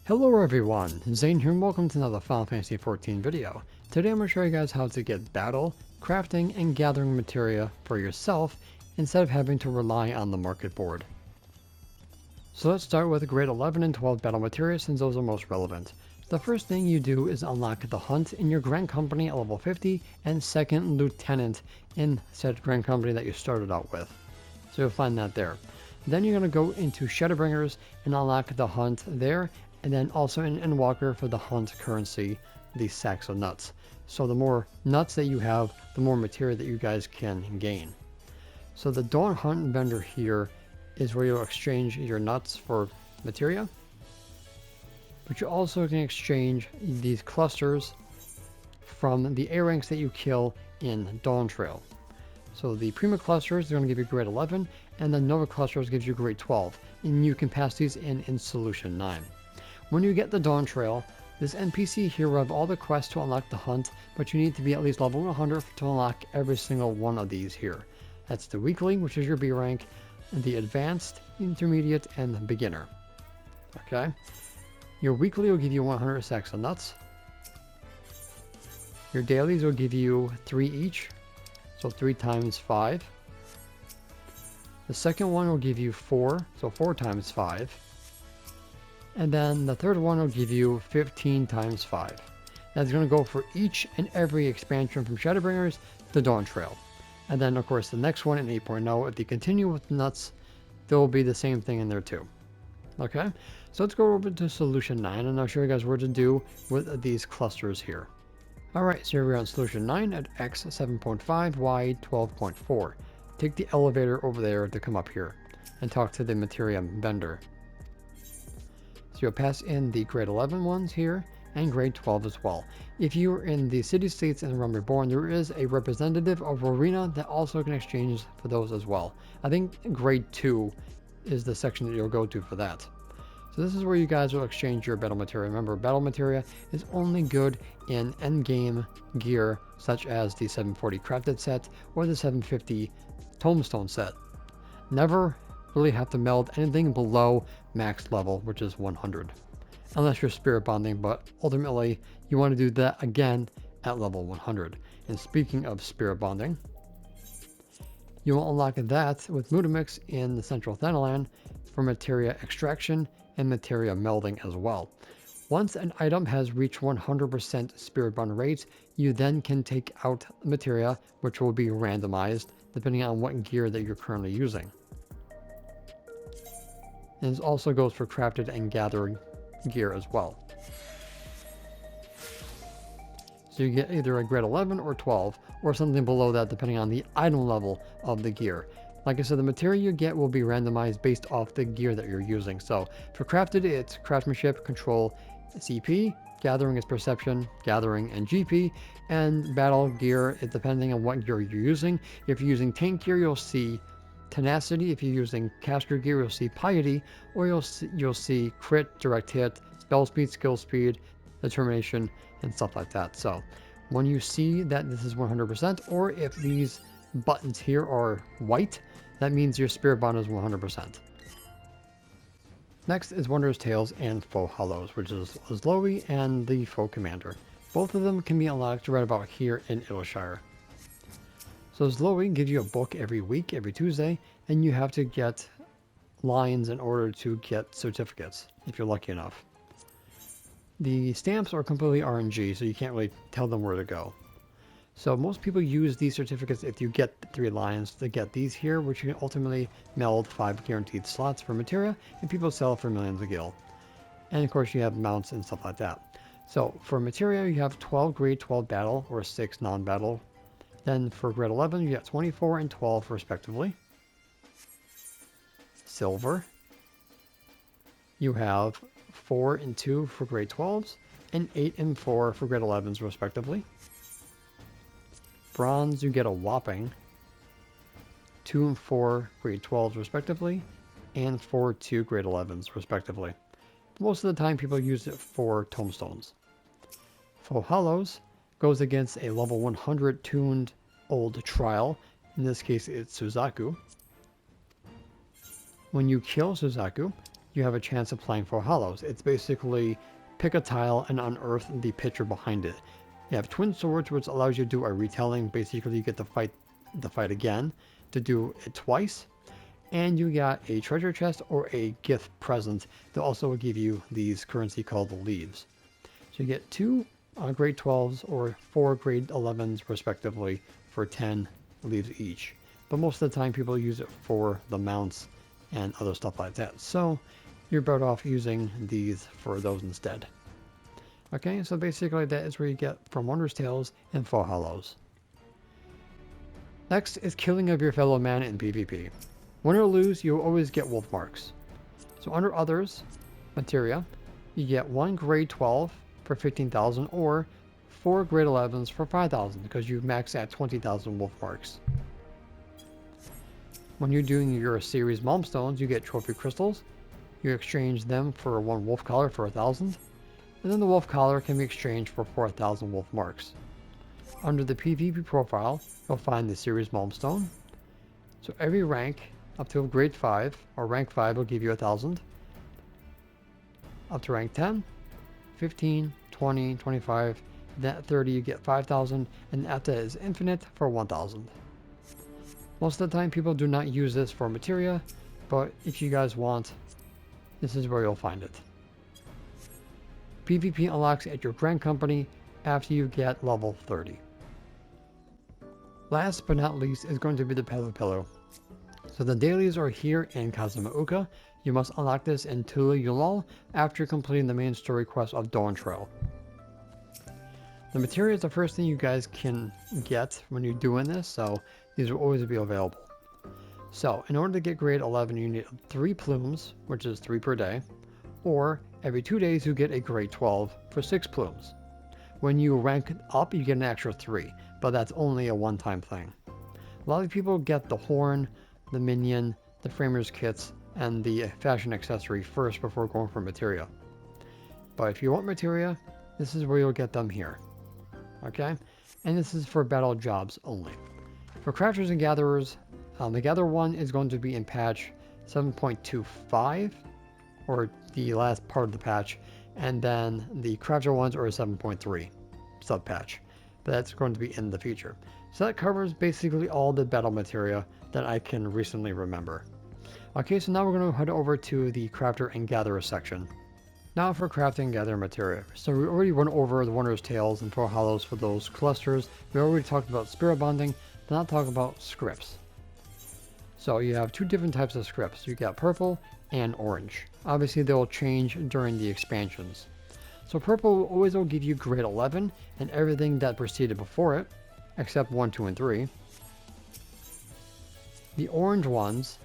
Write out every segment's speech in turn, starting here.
Hello everyone, Zane here and welcome to another Final Fantasy XIV video. Today I'm going to show you guys how to get battle, crafting, and gathering materia for yourself instead of having to rely on the market board. So let's start with grade 11 and 12 battle materia since those are most relevant. The first thing you do is unlock the hunt in your Grand Company at level 50 and second lieutenant in said Grand Company that you started out with. So you'll find that there. Then you're going to go into Shadowbringers and unlock the hunt there, and then also in Endwalker for the hunt currency, the sacks of nuts. So the more nuts that you have, the more materia that you guys can gain. So the Dawn Hunt vendor here is where you'll exchange your nuts for materia. But you also can exchange these clusters from the A ranks that you kill in Dawntrail. So the Prima clusters are going to give you grade 11, and the Nova clusters gives you grade 12, and you can pass these in Solution 9. When you get the Dawntrail, this NPC here will have all the quests to unlock the hunt, but you need to be at least level 100 to unlock every single one of these here. That's the Weekly, which is your B rank, the Advanced, Intermediate, and the Beginner. Okay? Your Weekly will give you 100 sacks of nuts. Your Dailies will give you 3 each, so 3 times 5. The second one will give you 4, so 4 times 5. And then the third one will give you 15 times 5. That's going to go for each and every expansion from Shadowbringers to Dawntrail. And then of course the next one in 8.0, if you continue with nuts, there will be the same thing in there too. Okay, so let's go over to Solution 9 and I'll show you guys what to do with these clusters here. Alright, so here we are on Solution 9 at X 7.5, Y 12.4. Take the elevator over there to come up here and talk to the materia vendor. So you'll pass in the grade 11 ones here and grade 12 as well. If you are in the city states in Realm Reborn, there is a representative of Arena that also can exchange for those as well. I think grade 2 is the section that you'll go to for that. So this is where you guys will exchange your battle materia. Remember, battle materia is only good in endgame gear such as the 740 crafted set or the 750 tombstone set. Never really have to meld anything below max level, which is 100. Unless you're spirit bonding, but ultimately you want to do that again at level 100. And speaking of spirit bonding, you will unlock that with Mudamix in the Central Thanalan for materia extraction and materia melding as well. Once an item has reached 100% spirit bond rate, you then can take out materia, which will be randomized depending on what gear that you're currently using. And this also goes for crafted and gathering gear as well. So you get either a grade 11 or 12 or something below that depending on the item level of the gear. Like I said, the material you get will be randomized based off the gear that you're using. So for crafted, it's craftsmanship, control, CP, gathering is perception, gathering, and GP, and battle gear is depending on what gear you're using. If you're using tank gear, you'll see tenacity. If you're using caster gear, you'll see piety, or you'll see crit, direct hit, spell speed, skill speed, determination, and stuff like that. So when you see that this is 100%, or if these buttons here are white, that means your spirit bond is 100%. Next is Wondrous Tales and Faux Hollows, which is Zloe and the Faux Commander. Both of them can be unlocked right about here in Idyllshire. So Zloe gives you a book every week, every Tuesday, and you have to get lines in order to get certificates, if you're lucky enough. The stamps are completely RNG, so you can't really tell them where to go. So most people use these certificates if you get 3 lions to get these here, which you can ultimately meld 5 guaranteed slots for materia, and people sell for millions of gil. And of course you have mounts and stuff like that. So for materia you have 12 grade 12 battle or 6 non-battle. Then for grade 11 you get 24 and 12 respectively. Silver. You have 4 and 2 for grade 12s and 8 and 4 for grade 11s respectively. Bronze, you get a whopping 2 and 4 grade 12s respectively, and 4 2 grade 11s respectively. Most of the time people use it for tombstones. Faux Hollows goes against a level 100 tuned old trial, in this case it's Suzaku. When you kill Suzaku, you have a chance of playing for hollows. It's basically pick a tile and unearth the picture behind it. You have twin swords, which allows you to do a retelling. Basically, you get to fight the fight again to do it twice. And you got a treasure chest or a gift present that also will give you these currency called the leaves. So you get 2 grade 12s or 4 grade 11s respectively for 10 leaves each. But most of the time people use it for the mounts and other stuff like that. So you're better off using these for those instead. Okay, so basically that is where you get from Wondrous Tales and Faux Hollows. Next is killing of your fellow man in PvP. Win or lose, you will always get wolf marks. So under others, materia, you get 1 grade 12 for 15,000 or 4 grade 11s for 5,000 because you max at 20,000 wolf marks. When you're doing your series malmstones, you get trophy crystals. You exchange them for 1 wolf collar for 1,000. And then the wolf collar can be exchanged for 4,000 wolf marks. Under the PvP profile, you'll find the series malmstone. So every rank up to grade 5 or rank 5 will give you 1,000. Up to rank 10, 15, 20, 25, then at 30 you get 5,000, and after that is infinite for 1,000. Most of the time people do not use this for materia, but if you guys want, this is where you'll find it. PvP unlocks at your Grand Company after you get level 30. Last but not least is going to be the Pillow. So the dailies are here in Kazumauka. You must unlock this in Tula Yulal after completing the main story quest of Dawntrail. The materia is the first thing you guys can get when you're doing this, so these will always be available. So in order to get grade 11 you need 3 plumes, which is 3 per day, or every 2 days you get a grade 12 for 6 plumes. When you rank up you get an extra 3, but that's only a one-time thing. A lot of people get the horn, the minion, the framers kits, and the fashion accessory first before going for materia. But if you want materia, this is where you'll get them here. Okay? And this is for battle jobs only. For crafters and gatherers, the gather one is going to be in patch 7.25, or the last part of the patch, and then the crafter ones are 7.3 sub patch, but that's going to be in the future. So that covers basically all the battle materia that I can recently remember. Okay, so now we're going to head over to the crafter and gatherer section. Now for crafting and gather materia. So we already went over the Wondrous Tales and Faux Hollows for those clusters. We already talked about spirit bonding, but not talk about scripts. So you have 2 different types of scripts. You got purple and orange. Obviously they will change during the expansions. So purple will always will give you grade 11 and everything that preceded before it, except 1, 2, and 3. The orange ones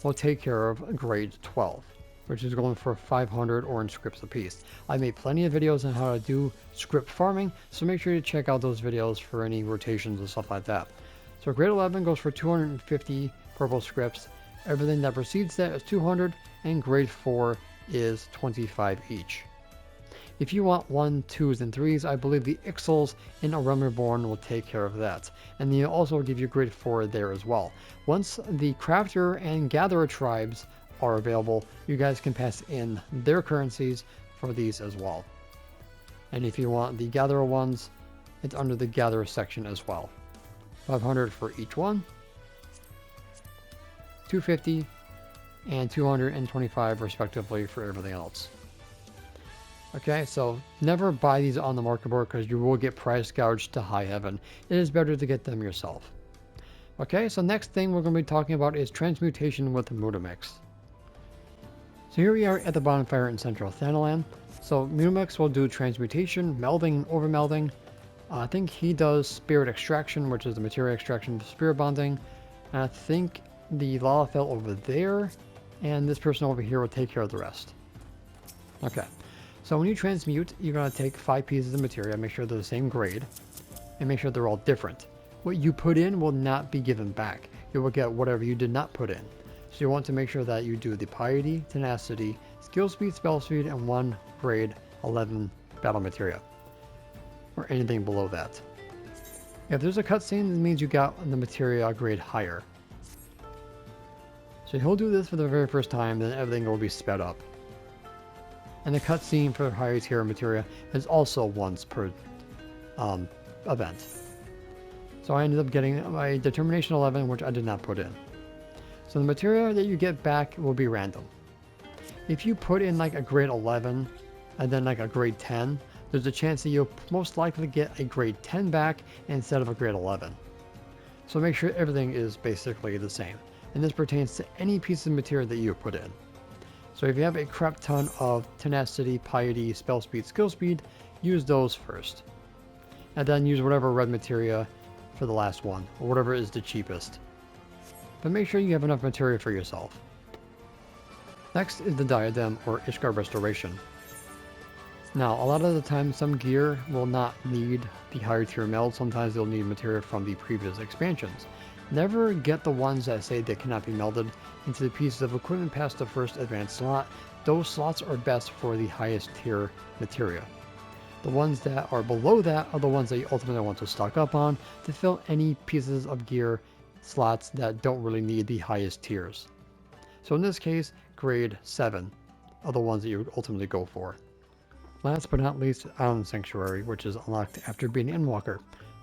will take care of grade 12, which is going for 500 orange scripts apiece. I made plenty of videos on how to do script farming, so make sure to check out those videos for any rotations and stuff like that. So grade 11 goes for 250 purple scripts. Everything that precedes that is 200, and grade 4 is 25 each. If you want 1, 2s, and 3s, I believe the Ixals in A Realm Reborn will take care of that. And they'll also give you grade 4 there as well. Once the Crafter and Gatherer tribes are available, you guys can pass in their currencies for these as well. And if you want the Gatherer ones, it's under the Gatherer section as well. 500 for each one, 250, and 225 respectively for everything else. Okay, so never buy these on the market board because you will get price gouged to high heaven. It is better to get them yourself. Okay, so next thing we're going to be talking about is transmutation with Mutamix. So here we are at the bonfire in Central Thanalan. So Mutamix will do transmutation, melding, and overmelding. I think he does spirit extraction, which is the materia extraction for spirit bonding. And I think the Lalafell over there and this person over here will take care of the rest. Okay. So when you transmute, you're going to take 5 pieces of materia, make sure they're the same grade, and make sure they're all different. What you put in will not be given back. You will get whatever you did not put in. So you want to make sure that you do the piety, tenacity, skill speed, spell speed, and 1 grade 11 battle materia, or anything below that. If there's a cutscene, it means you got the materia grade higher. So he'll do this for the very first time, then everything will be sped up. And the cutscene for higher tier materia is also once per event. So I ended up getting my determination 11, which I did not put in. So the materia that you get back will be random. If you put in like a grade 11 and then like a grade 10, there's a chance that you'll most likely get a grade 10 back instead of a grade 11. So make sure everything is basically the same. And this pertains to any piece of materia that you put in. So if you have a crap ton of tenacity, piety, spell speed, skill speed, use those first. And then use whatever red materia for the last one, or whatever is the cheapest. But make sure you have enough materia for yourself. Next is the diadem or Ishgard restoration. Now, a lot of the time some gear will not need the higher tier meld, sometimes they'll need materia from the previous expansions. Never get the ones that say they cannot be melded into the pieces of equipment past the first advanced slot. Those slots are best for the highest tier materia. The ones that are below that are the ones that you ultimately want to stock up on to fill any pieces of gear slots that don't really need the highest tiers. So in this case, grade 7 are the ones that you would ultimately go for. Last but not least, Island Sanctuary, which is unlocked after beating Endwalker.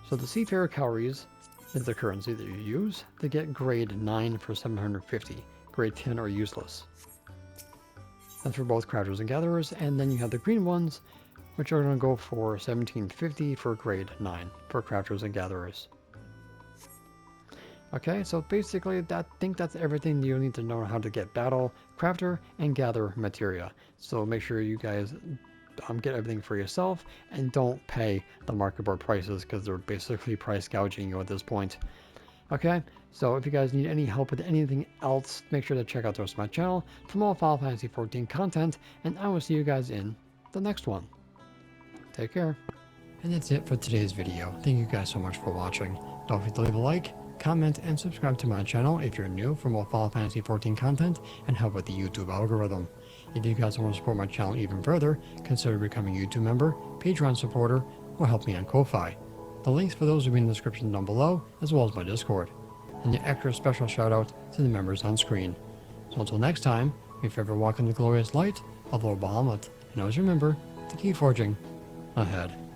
So the Seafarer Cowries is the currency that you use to get grade 9 for 750. Grade 10 are useless. That's for both crafters and gatherers, and then you have the green ones, which are going to go for 1750 for grade 9 for crafters and gatherers. Okay, so basically I think that's everything you need to know how to get battle, crafter, and gather materia. So make sure you guys get everything for yourself and don't pay the market board prices because they're basically price gouging you at this point. Okay, so if you guys need any help with anything else, make sure to check out the rest of my channel for more Final Fantasy XIV content, and I will see you guys in the next one. Take care. And that's it for today's video. Thank you guys so much for watching. Don't forget to leave a like, comment, and subscribe to my channel if you're new for more Final Fantasy XIV content and help with the YouTube algorithm. If you guys want to support my channel even further, consider becoming a YouTube member, Patreon supporter, or help me on Ko-Fi. The links for those will be in the description down below, as well as my Discord. And an extra special shout out to the members on screen. So until next time, may you forever walk in the glorious light of Lord Bahamut, and always remember to keep forging ahead.